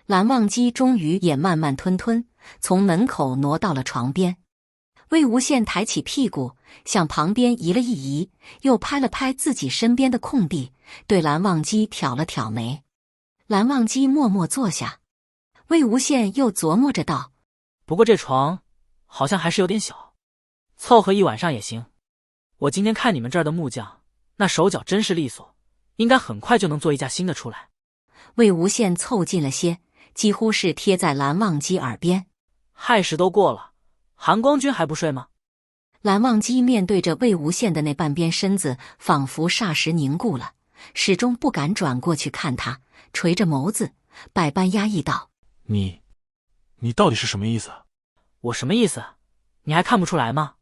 蓝忘机终于也慢慢吞吞从门口挪到了床边。魏无羡抬起屁股向旁边移了一移，又拍了拍自己身边的空地，对蓝忘机挑了挑眉。蓝忘机默默坐下。魏无羡又琢磨着道：不过这床好像还是有点小，凑合一晚上也行。我今天看你们这儿的木匠，那手脚真是利索，应该很快就能做一架新的出来。魏无羡凑近了些，几乎是贴在蓝忘机耳边。亥时都过了，韩光君还不睡吗？蓝忘机面对着魏无羡的那半边身子，仿佛霎时凝固了，始终不敢转过去看他，垂着眸子，百般压抑道：你到底是什么意思？我什么意思？你还看不出来吗？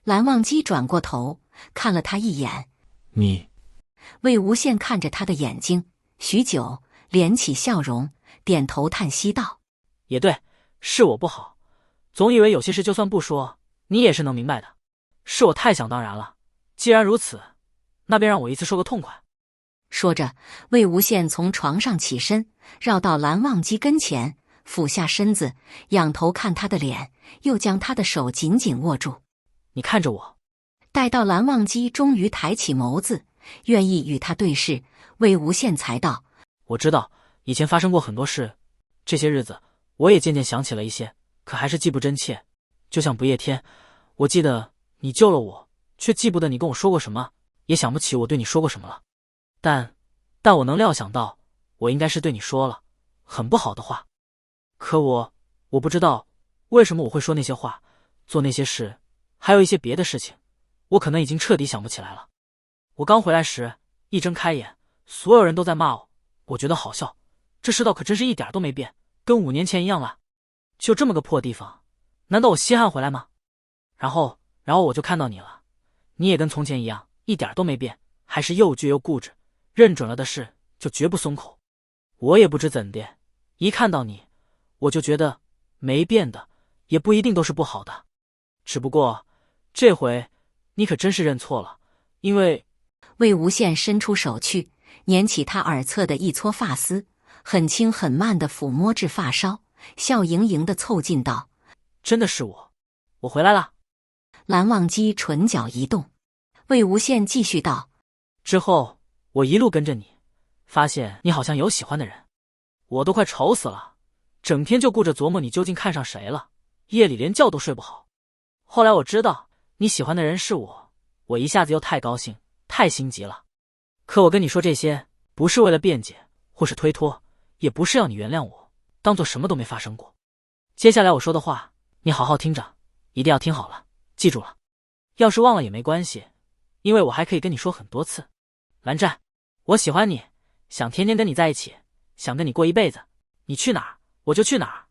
蓝忘机转过头看了他一眼。魏无羡看着他的眼睛，许久，敛起笑容，点头叹息道：也对，是我不好，总以为有些事就算不说，你也是能明白的。是我太想当然了，既然如此，那便让我一次说个痛快。说着，魏无羡从床上起身，绕到蓝忘机跟前，俯下身子，仰头看他的脸，又将他的手紧紧握住。你看着我。待到蓝忘机终于抬起眸子，愿意与他对视，魏无羡才道：我知道以前发生过很多事，这些日子我也渐渐想起了一些，可还是记不真切。就像不夜天，我记得你救了我，却记不得你跟我说过什么，也想不起我对你说过什么了。但我能料想到，我应该是对你说了很不好的话。可我不知道为什么我会说那些话，做那些事，还有一些别的事情，我可能已经彻底想不起来了。我刚回来时，一睁开眼，所有人都在骂我，我觉得好笑。这世道可真是一点都没变，跟5年前一样了。就这么个破地方，难道我稀罕回来吗？然后我就看到你了，你也跟从前一样，一点都没变，还是又倔又固执，认准了的事就绝不松口。我也不知怎的，一看到你，我就觉得没变的也不一定都是不好的。只不过这回你可真是认错了，因为……魏无羡伸出手去，捻起他耳侧的一撮发丝，很轻很慢地抚摸至发梢，笑盈盈地凑近道：真的是我回来了。蓝忘机唇角一动。魏无羡继续道：之后我一路跟着你，发现你好像有喜欢的人，我都快愁死了，整天就顾着琢磨你究竟看上谁了，夜里连觉都睡不好。后来我知道你喜欢的人是我一下子又太高兴，太心急了。可我跟你说这些，不是为了辩解或是推脱，也不是要你原谅我，当做什么都没发生过。接下来我说的话，你好好听着，一定要听好了，记住了。要是忘了也没关系，因为我还可以跟你说很多次。蓝湛，我喜欢你，想天天跟你在一起，想跟你过一辈子，你去哪儿我就去哪儿，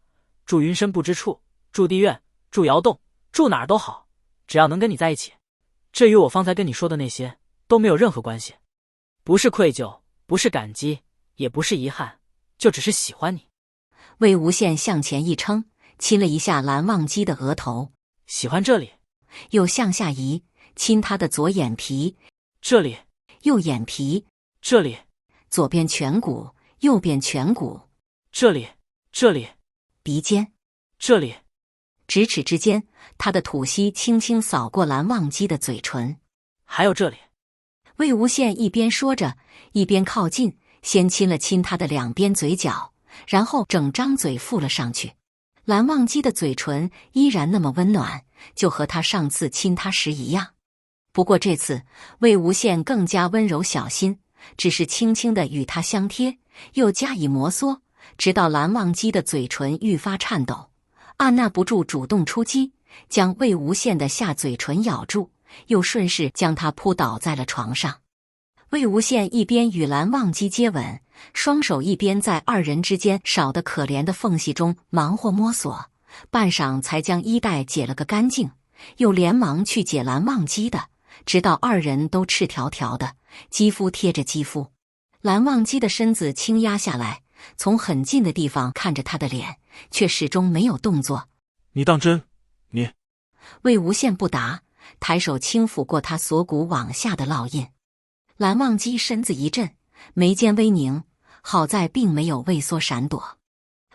住云深不知处，住地院，住窑洞，住哪儿都好，只要能跟你在一起。这与我方才跟你说的那些都没有任何关系，不是愧疚，不是感激，也不是遗憾，就只是喜欢你。魏无羡向前一撑，亲了一下蓝忘机的额头。喜欢这里。又向下移，亲他的左眼皮。这里。右眼皮。这里。左边颧骨，右边颧骨。这里。这里。鼻尖。这里。咫尺之间，他的吐息轻轻扫过蓝忘机的嘴唇。还有这里。魏无羡一边说着，一边靠近，先亲了亲他的两边嘴角，然后整张嘴附了上去。蓝忘机的嘴唇依然那么温暖，就和他上次亲他时一样。不过这次魏无羡更加温柔小心，只是轻轻地与他相贴，又加以摩挲，直到蓝忘机的嘴唇愈发颤抖，按捺不住主动出击，将魏无羡的下嘴唇咬住，又顺势将他扑倒在了床上。魏无羡一边与蓝忘机接吻，双手一边在二人之间少得可怜的缝隙中忙活摸索，半晌才将衣带解了个干净，又连忙去解蓝忘机的，直到二人都赤条条的，肌肤贴着肌肤。蓝忘机的身子轻压下来，从很近的地方看着他的脸，却始终没有动作。你当真？你……魏无羡不答，抬手轻抚过他锁骨往下的烙印。蓝忘机身子一震，眉间微凝，好在并没有畏缩闪躲。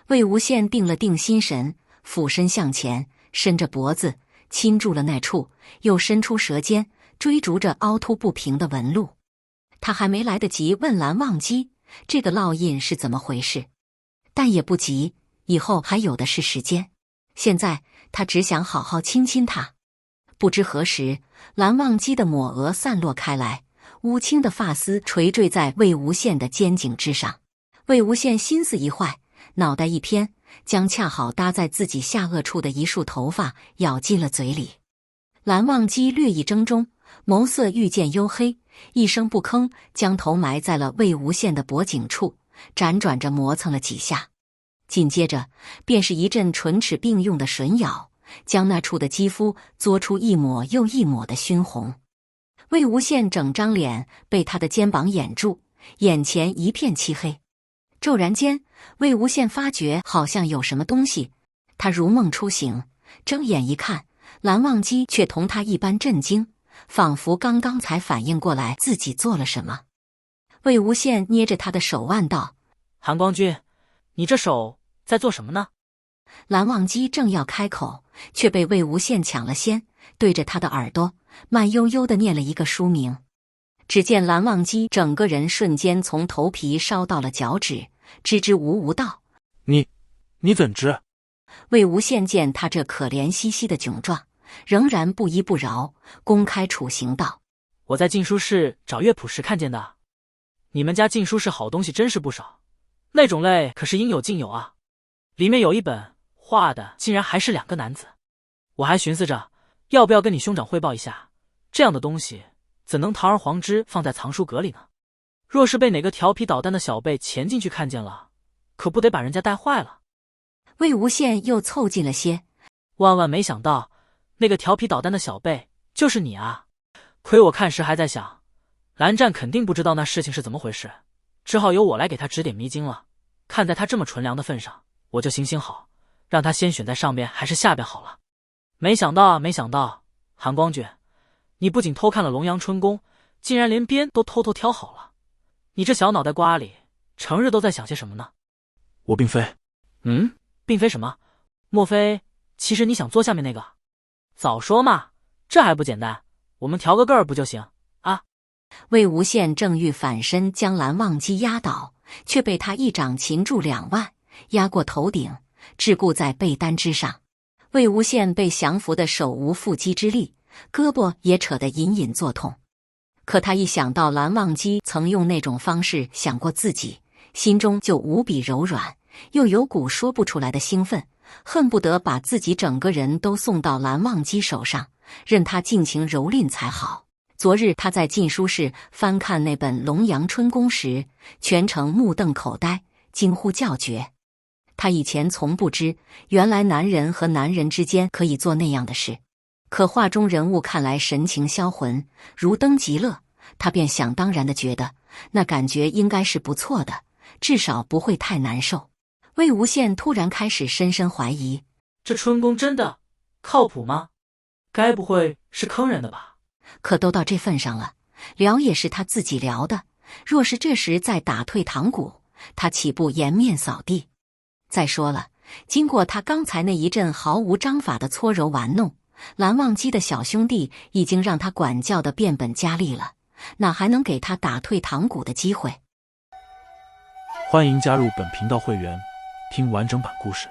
魏无羡定了定心神，俯身向前，伸着脖子亲住了那处，又伸出舌尖追逐着凹凸不平的纹路。他还没来得及问蓝忘机这个烙印是怎么回事，但也不急，以后还有的是时间。现在他只想好好亲亲他。不知何时，蓝忘机的抹额散落开来，乌青的发丝垂坠在魏无羡的肩颈之上。魏无羡心思一坏，脑袋一偏，将恰好搭在自己下颚处的一束头发咬进了嘴里。蓝忘机略一怔中，眸色愈见黝黑，一声不吭，将头埋在了魏无羡的脖颈处，辗转着磨蹭了几下。紧接着便是一阵唇齿并用的吮咬，将那处的肌肤嘬出一抹又一抹的熏红。魏无羡整张脸被他的肩膀掩住，眼前一片漆黑。骤然间，魏无羡发觉好像有什么东西，他如梦初醒，睁眼一看，蓝忘机却同他一般震惊，仿佛刚刚才反应过来自己做了什么。魏无羡捏着他的手腕道：“韩光君，你这手在做什么呢？”蓝忘机正要开口，却被魏无羡抢了先，对着他的耳朵慢悠悠地念了一个书名。只见蓝忘机整个人瞬间从头皮烧到了脚趾，支支吾吾道：“你怎知？”魏无羡见他这可怜兮兮的窘状，仍然不依不饶，公开处刑道：“我在禁书室找乐谱时看见的。你们家禁书室好东西真是不少，那种类可是应有尽有啊。里面有一本画的竟然还是2个男子，我还寻思着要不要跟你兄长汇报一下，这样的东西怎能堂而皇之放在藏书阁里呢？若是被哪个调皮捣蛋的小辈潜进去看见了，可不得把人家带坏了。”魏无羡又凑近了些：“万万没想到，那个调皮捣蛋的小辈就是你啊！亏我看时还在想，蓝湛肯定不知道那事情是怎么回事，只好由我来给他指点迷津了。看在他这么纯良的份上，我就行好，让他先选在上边还是下边好了。没想到，韩光君，你不仅偷看了龙阳春宫，竟然连边都偷偷挑好了。你这小脑袋瓜里，成日都在想些什么呢？”“我并非。”“并非什么？莫非其实你想做下面那个？早说嘛，这还不简单，我们调个个儿不就行啊？”魏无羡正欲反身将蓝忘机压倒，却被他一掌擒住2腕，压过头顶，桎梏在被单之上。魏无羡被降服的手无缚鸡之力，胳膊也扯得隐隐作痛。可他一想到蓝忘机曾用那种方式想过自己，心中就无比柔软，又有股说不出来的兴奋，恨不得把自己整个人都送到蓝忘机手上，任他尽情蹂躏才好。昨日他在禁书室翻看那本《龙阳春宫》时，全程目瞪口呆，惊呼叫绝。他以前从不知，原来男人和男人之间可以做那样的事。可画中人物看来神情销魂，如登极乐，他便想当然地觉得那感觉应该是不错的，至少不会太难受。魏无羡突然开始深深怀疑，这春宫真的靠谱吗？该不会是坑人的吧？可都到这份上了，聊也是他自己聊的，若是这时再打退堂鼓，他岂不颜面扫地？再说了，经过他刚才那一阵毫无章法的搓揉玩弄，蓝忘机的小兄弟已经让他管教的变本加厉了，哪还能给他打退堂鼓的机会？欢迎加入本频道会员，听完整版故事。